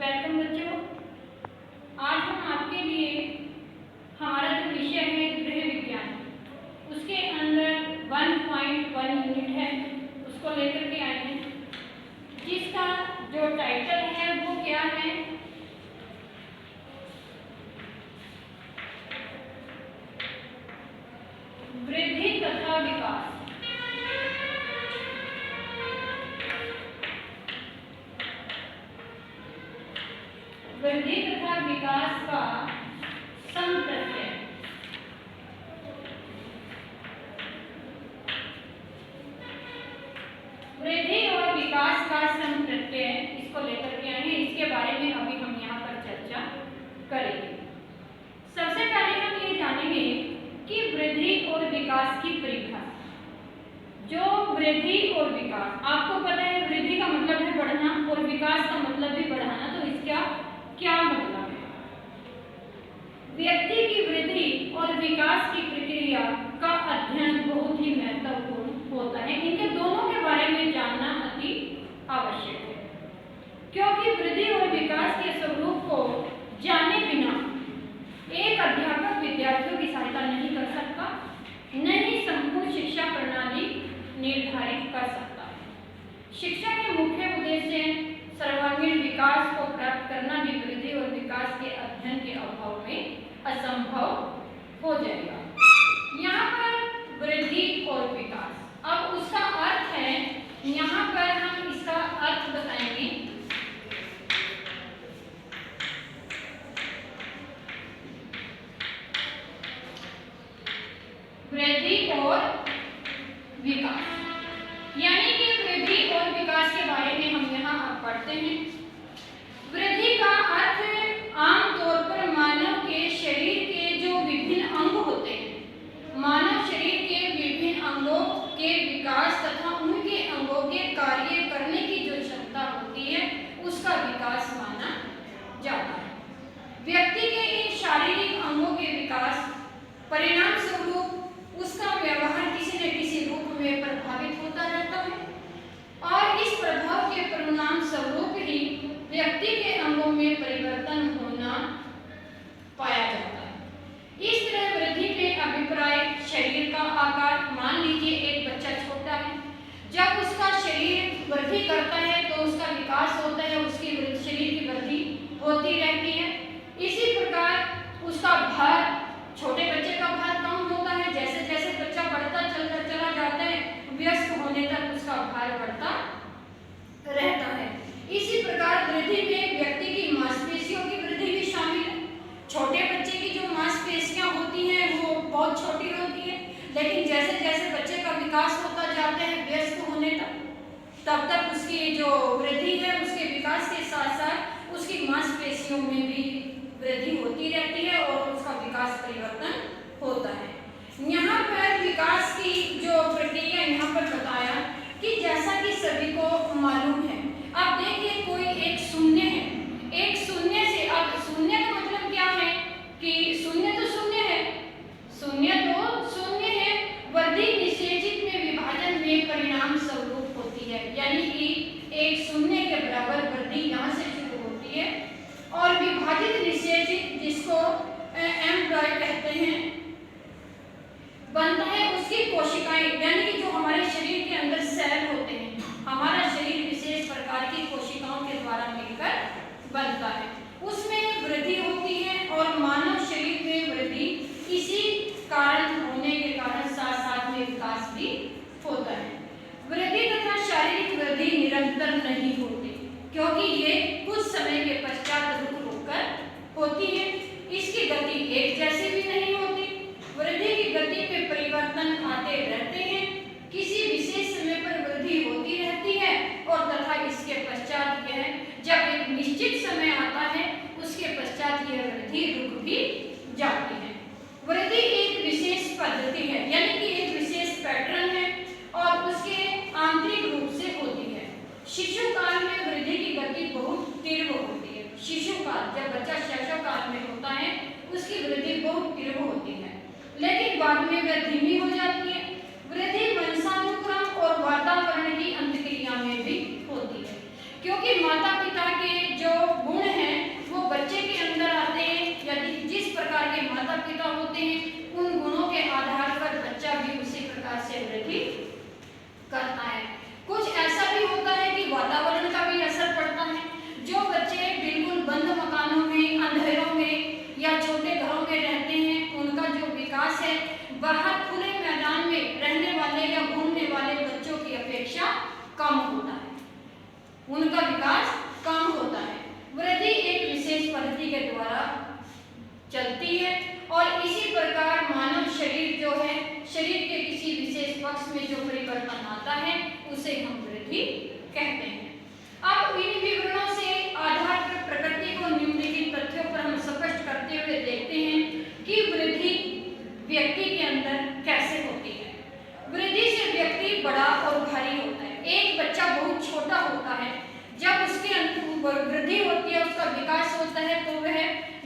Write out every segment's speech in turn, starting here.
Welcome बच्चों। आज हम आपके लिए हमारा जो विषय है गृह विज्ञान, उसके अंदर 1.1 यूनिट है, उसको लेकर के आए हैं, जिसका जो टाइटल है वो क्या है, वृद्धि तथा विकास। वृद्धि तथा विकास का समप्रत्यय। वृद्धि और विकास का समप्रत्यय, इसको लेकर के आए हैं। इसके बारे में अभी हम यहाँ पर चर्चा करेंगे। सबसे पहले हम ये जानेंगे कि वृद्धि और विकास की परिभाषा। जो वृद्धि और विकास, आपको पता है वृद्धि का मतलब है बढ़ना और विकास का मतलब भी बढ़ाना, तो इसका क्या मतलब है? व्यक्ति की वृद्धि और विकास की प्रक्रिया का अध्ययन बहुत ही महत्वपूर्ण होता है। इनके दोनों के बारे में जानना अति आवश्यक है, क्योंकि वृद्धि और विकास के स्वरूप को जाने बिना एक अध्यापक विद्यार्थियों की सहायता नहीं कर सकता, न ही संपूर्ण शिक्षा प्रणाली निर्धारित कर सकता। शिक्षा के मुख्य उद्देश्य सर्वांगीण विकास को प्राप्त करना भी वृद्धि और विकास के अध्ययन के अभाव में असंभव हो जाएगा। यहाँ पर वृद्धि और विकास, अब उसका अर्थ है, यहाँ पर हम इसका अर्थ बताएंगे। वृद्धि और विकास, यानी कि वृद्धि और विकास के बारे में हम यहाँ अब पढ़ते हैं। वृद्धि का अर्थ आमतौर पर मानव के शरीर के जो विभिन्न अंग होते हैं, मानव शरीर के विभिन्न अंगों के विकास तथा उनके अंगों के कार्य करने की जो क्षमता होती है, उसका विकास माना जाता है। व्यक्ति के इन शारीरिक अंगों के विकास परिणाम स्वरूप उसका व्यवहार किसी न किसी रूप में प्रभावित होता रहता है, और इस प्रभाव के परिणाम स्वरूप ही व्यक्ति के अंगों में परिवर्तन होना पाया जाता है। इस तरह वृद्धि में अभिप्राय शरीर का आकार, मान लीजिए एक बच्चा छोटा है, जब उसका शरीर वृद्धि करता है तो उसका विकास होता है, उसकी शरीर की वृद्धि होती रहती है। इसी प्रकार उसका भार, छोटे बच्चे का भार कम होता है, जैसे जैसे बच्चा बढ़ता चला जाता है, वयस्क होने तक उसका भार बढ़ता रहता है। इसी प्रकार वृद्धि में व्यक्ति की मांसपेशियों की वृद्धि भी शामिल है। छोटे बच्चे की जो मांसपेशियां होती हैं वो बहुत छोटी होती है, लेकिन जैसे जैसे बच्चे का विकास होता जाता है वयस्क होने तक, तब तक उसकी जो वृद्धि है, उसके विकास के साथ साथ उसकी मांसपेशियों में भी वृद्धि होती रहती है और उसका विकास परिवर्तन होता है। यहाँ पर विकास की जो प्रक्रिया यहाँ पर बताया कि जैसा कि सभी को मालूम है, अब देखिए कोई एक शून्य है, एक शून्य से, अब शून्य का मतलब क्या है कि शून्य तो शून्य है, शून्य तो शून्य है, वृद्धि निषेचित में विभाजन में परिणाम स्वरूप होती है, यानी कि एक शून्य के बराबर वृद्धि यहाँ से शुरू होती है और विभाजित निषेचित, जिसको एम्ब्रॉय कहते हैं, बनता है उसकी कोशिकाएं, यानी कि जो हमारे शरीर के अंदर सेल होते हैं, हमारा शरीर विशेष प्रकार की कोशिकाओं के द्वारा मिलकर बनता है, उसमें वृद्धि होती है और मानव शरीर में वृद्धि इसी कारण होने के कारण साथ साथ में विकास भी होता है। वृद्धि तथा शारीरिक वृद्धि निरंतर नहीं होती, क्योंकि ये कुछ समय के पश्चात रुक कर होती है। इसकी गति एक जैसी भी नहीं होती, वृद्धि की गति में परिवर्तन आते रहते हैं, किसी विशेष समय पर वृद्धि होती रहती है और तथा इसके पश्चात यह जब एक निश्चित समय आता है उसके पश्चात यह वृद्धि रुक भी जाती है। वृद्धि एक विशेष पद्धति है, यानी कि एक विशेष पैटर्न है और उसके आंतरिक रूप से होती है। शिशु काल में वृद्धि की गति बहुत तीव्र होती है। शिशु काल, जब बच्चा शैशव काल में होता है, उसकी वृद्धि बहुत तीव्र होते हैं, उन गुणों के आधार पर बच्चा भी उसी प्रकार से वृद्धि करता है। कुछ ऐसा भी होता है कि वातावरण का भी असर पड़ता है। जो बच्चे बिल्कुल बंद मकानों में, अंधेरों में या छोटे घरों में रहते हैं, उनका जो विकास है बाहर खुले मैदान में रहने वाले या घूमने वाले बच्चों की अपेक्षा कम होता है, उनका विकास कम होता है। वृद्धि एक विशेष पद्धति के द्वारा चलती है और इसी प्रकार मानव शरीर जो है, शरीर के किसी विशेष पक्ष में जो परिवर्तन आता है उसे हम वृद्धि कहते हैं। अब इन विवरणों से आधार पर प्रकृति को निम्नलिखित तथ्यों पर हम स्पष्ट करते हुए देखते हैं कि वृद्धि व्यक्ति के अंदर कैसे होती है। वृद्धि से व्यक्ति बड़ा और भारी होता है। एक बच्चा बहुत छोटा होता है, जब उसके वृद्धि होती है, उसका विकास होता है, तो वह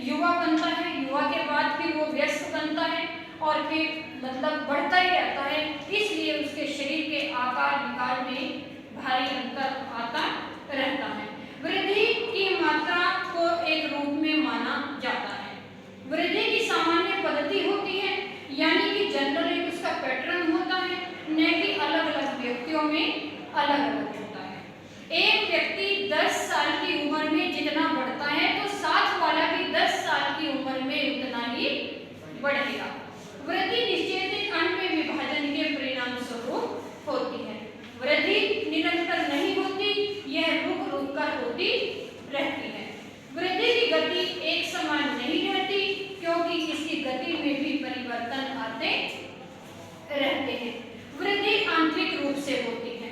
युवा बनता है। युवा के बाद फिर वो वयस्क बनता है और फिर मतलब बढ़ता ही रहता है। इसलिए उसके शरीर के आकार विकार में भारी अंतर आता रहता है। वृद्धि की मात्रा को एक रूप में माना जाता है। वृद्धि की सामान्य पद्धति होती है, यानी कि जनरल एक उसका पैटर्न होता है, न कि अलग अलग व्यक्तियों में अलग अलग होता है। एक व्यक्ति 10 साल की उम्र में जितना बढ़ता है, तो साथ वाला भी 10 साल की उम्र में उतना ही बढ़ेगा। वृद्धि निश्चित अंड में विभाजन के परिणाम स्वरूप होती है। वृद्धि निरंतर नहीं होती, यह रुक रुक कर होती रहती है। वृद्धि की गति एक समान नहीं रहती, क्योंकि इसकी गति में भी परिवर्तन आते रहते हैं। वृद्धि आंतरिक रूप से होती है।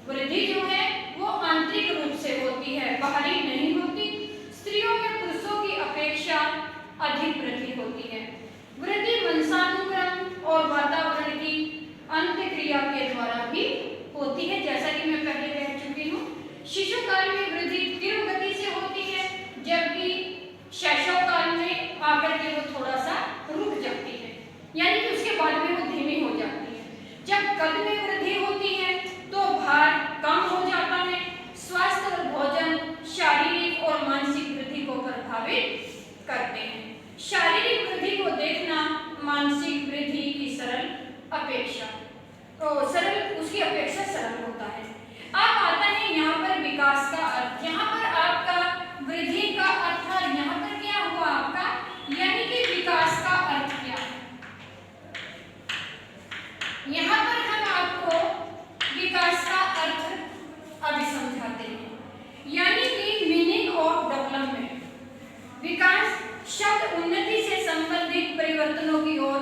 वृद्धि जो है वो आंतरिक रूप से होती है, बाहरी नहीं होती। स्त्रियों में पुरुषों की अपेक्षा अधिक वृद्धि होती है। वृद्धि वंशानुक्रम और वातावरण की अंतःक्रिया के द्वारा भी होती है, जैसा कि मैं पहले कह चुकी हूँ। शिशु काल में वृद्धि तीव्र गति से होती है, जबकि शैशव काल में आकर के वो थोड़ा सा रुक जाती है, यानी कि उसके बाद में वो धीमी हो जाती है। जब कद में वृद्धि होती है तो भार कम हो जाता है। स्वास्थ्य और भोजन शारीरिक और मानसिक वृद्धि को प्रभावित करते हैं। शारीरिक वृद्धि को देखना मानसिक वृद्धि की उसकी अपेक्षा सरल होता है। अब आता है यहाँ पर विकास का अर्थ। यहाँ पर आपका वृद्धि का अर्थ, यहाँ पर क्या हुआ आपका, यानी कि विकास का अर्थ क्या है। यहाँ पर हम आपको विकास का अर्थ अभी समझाते हैं, यानी कि मीनिंग ऑफ डेवलपमेंट। विकास शब्द उन्नति से संबंधित परिवर्तनों की ओर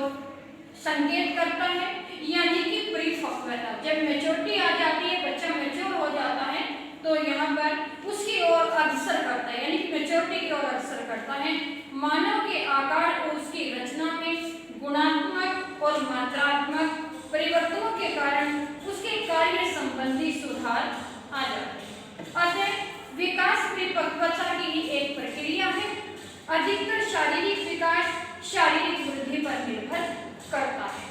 संकेत करता है, यानी कि परिपक्वता। जब मैच्योरिटी आ जाती है, बच्चा मैच्योर हो जाता है, तो यहाँ पर उसकी ओर अग्रसर करता है, यानी कि मैच्योरिटी की ओर अग्रसर करता है। मानव के आकार और उसकी रचना में गुणात्मक और मात्रात्मक परिवर्तनों के कारण उसके कार्य संबंधी सुधार आ जाते हैं। अतः विकास परिपक्वता की एक प्रक्रिया है। अधिकतर शारीरिक विकास शारीरिक वृद्धि पर निर्भर करता है।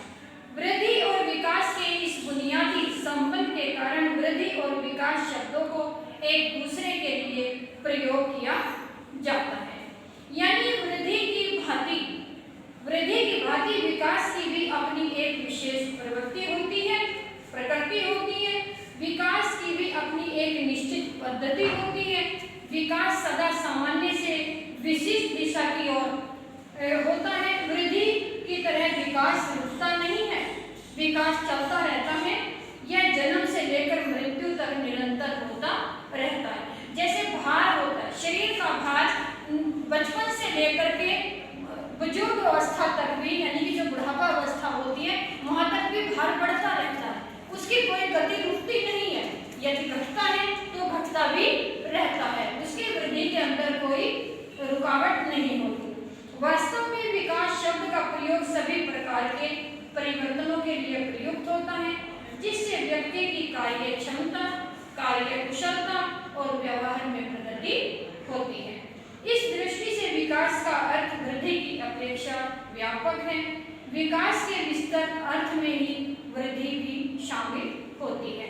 वृद्धि और विकास के इस बुनियादी संबंध के कारण वृद्धि और विकास शब्दों को एक दूसरे के लिए प्रयोग किया जाता है। यानी वृद्धि की भांति विकास की भी अपनी एक विशेष प्रवृत्ति होती है, प्रकृति होती है। विकास की भी अपनी एक निश्चित पद्धति होती है। विकास सदा सामान्य से विशिष्ट दिशा की ओर होता है। वृद्धि की तरह विकास रुकता नहीं है, विकास चलता रहता है। यह जन्म से लेकर मृत्यु तक निरंतर होता रहता है। जैसे भार होता है, शरीर का भार बचपन से लेकर के बुजुर्ग अवस्था तक भी, यानी कि जो बुढ़ापा अवस्था होती है, वहां तक भी भार बढ़ता रहता है। उसकी कोई गति रुकती नहीं है। यदि घटता है तो घटता भी रहता है, उसकी वृद्धि के अंदर कोई रुकावट नहीं होती। वास्तव में विकास शब्द का प्रयोग सभी प्रकार के परिवर्तनों के लिए प्रयुक्त होता है, जिससे व्यक्ति की कार्य क्षमता, कार्य कुशलता और व्यवहार में प्रगति होती है। इस दृष्टि से विकास का अर्थ वृद्धि की अपेक्षा व्यापक है। विकास के विस्तृत अर्थ में ही वृद्धि भी शामिल होती है।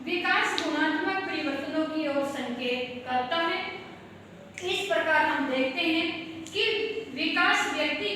विकास गुणात्मक परिवर्तनों की ओर संकेत करता है। इस प्रकार हम देखते हैं कि विकास व्यक्ति